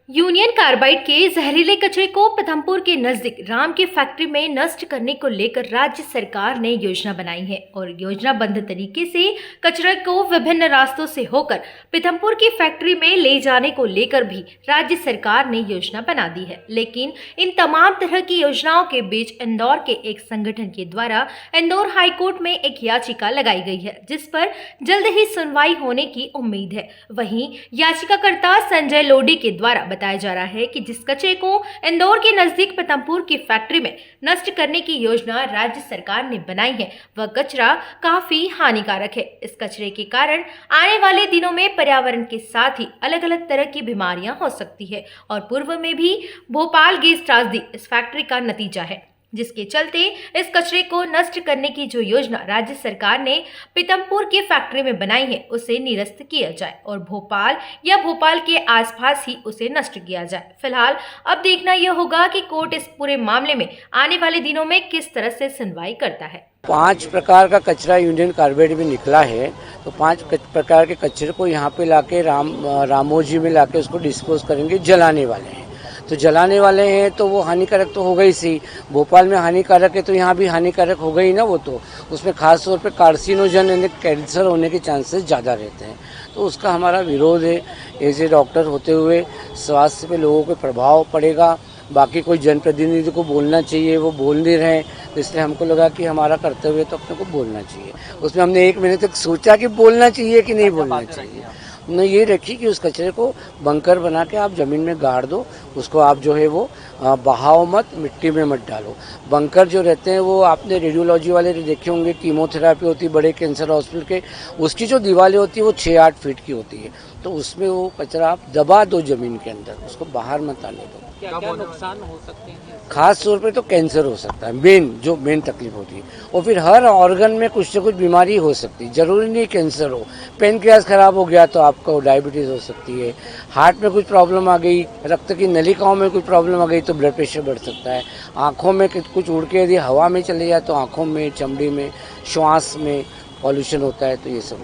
Union carbide के जहरीले कचरे को पीथमपुर के नजदीक राम की फैक्ट्री में नष्ट करने को लेकर राज्य सरकार ने योजना बनाई है और योजनाबद्ध तरीके से कचरे को विभिन्न रास्तों से होकर पीथमपुर की फैक्ट्री में ले जाने को लेकर भी राज्य सरकार ने योजना बना दी है। लेकिन इन तमाम तरह की योजनाओं के बीच इंदौर के एक संगठन के द्वारा इंदौर हाईकोर्ट में एक याचिका लगाई गई है, जिस पर जल्द ही सुनवाई होने की उम्मीद है। वहीं याचिकाकर्ता संजय लोडी के द्वारा बताया जा रहा है कि जिस कचरे को इंदौर के नजदीक पीथमपुर की फैक्ट्री में नष्ट करने की योजना राज्य सरकार ने बनाई है, वह कचरा काफी हानिकारक है। इस कचरे के कारण आने वाले दिनों में पर्यावरण के साथ ही अलग अलग तरह की बीमारियां हो सकती है और पूर्व में भी भोपाल गैस त्रासदी इस फैक्ट्री का नतीजा है, जिसके चलते इस कचरे को नष्ट करने की जो योजना राज्य सरकार ने पीथमपुर की फैक्ट्री में बनाई है उसे निरस्त किया जाए और भोपाल या भोपाल के आसपास ही उसे नष्ट किया जाए। फिलहाल अब देखना यह होगा कि कोर्ट इस पूरे मामले में आने वाले दिनों में किस तरह से सुनवाई करता है। 5 प्रकार का कचरा यूनियन कार्बाइड में निकला है, तो 5 प्रकार के कचरे को यहाँ पे लाके रामोजी में लाके उसको डिस्पोज करेंगे। जलाने वाले हैं तो जलाने वाले हैं तो वो हानिकारक तो होगा ही सही। भोपाल में हानिकारक है तो यहाँ भी हानिकारक होगा ही ना। वो तो उसमें खास तौर पे कार्सिनोजन यानी कैंसर होने के चांसेस ज़्यादा रहते हैं, तो उसका हमारा विरोध है। एज ए डॉक्टर होते हुए स्वास्थ्य पे लोगों पे प्रभाव पड़ेगा। बाकी कोई जनप्रतिनिधि को बोलना चाहिए, वो बोल नहीं रहे, तो इसलिए हमको लगा कि हमारा कर्तव्य तो अपने को बोलना चाहिए। उसमें हमने 1 महीने तक सोचा कि बोलना चाहिए कि नहीं बोलना चाहिए। हमने ये रखी कि उस कचरे को बंकर बना के आप ज़मीन में गाड़ दो, उसको आप जो है वो बहाओ मत, मिट्टी में मत डालो। बंकर जो रहते हैं वो आपने रेडियोलॉजी वाले देखे होंगे, कीमोथेरापी होती है बड़े कैंसर हॉस्पिटल के, उसकी जो दीवारें होती है वो 6-8 फीट की होती है, तो उसमें वो कचरा आप दबा दो ज़मीन के अंदर, उसको बाहर मत आने दो। क्या नुकसान हो सकते हैं? खास तौर पे तो कैंसर हो सकता है, मेन तकलीफ होती है। और फिर हर ऑर्गन में कुछ से कुछ बीमारी हो सकती है, जरूरी नहीं कैंसर हो। पेनक्रियास खराब हो गया तो आपको डायबिटीज़ हो सकती है। हार्ट में कुछ प्रॉब्लम आ गई, रक्त की नलिकाओं में कुछ प्रॉब्लम आ गई तो ब्लड प्रेशर बढ़ सकता है। आँखों में कुछ उड़ के यदि हवा में चले जाए तो आँखों में, चमड़ी में, श्वास में पॉल्यूशन होता है, तो ये सब।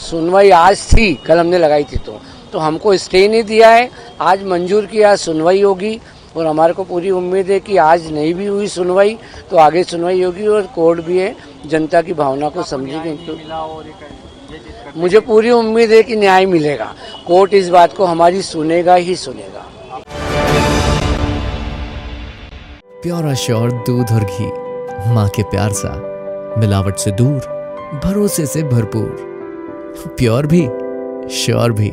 सुनवाई आज थी, कल हमने लगाई थी तो हमको स्टे नहीं दिया है, आज मंजूर किया, सुनवाई होगी। और हमारे को पूरी उम्मीद है कि आज नहीं भी हुई सुनवाई तो आगे सुनवाई होगी और कोर्ट भी है, जनता की भावना को समझेगी। तो मुझे पूरी उम्मीद है कि न्याय मिलेगा। कोर्ट इस बात को हमारी सुनेगा ही सुनेगा। प्योर श्योर दूध और घी, माँ के प्यार सा, मिलावट से दूर, भरोसे से भरपूर, प्योर भी श्योर भी।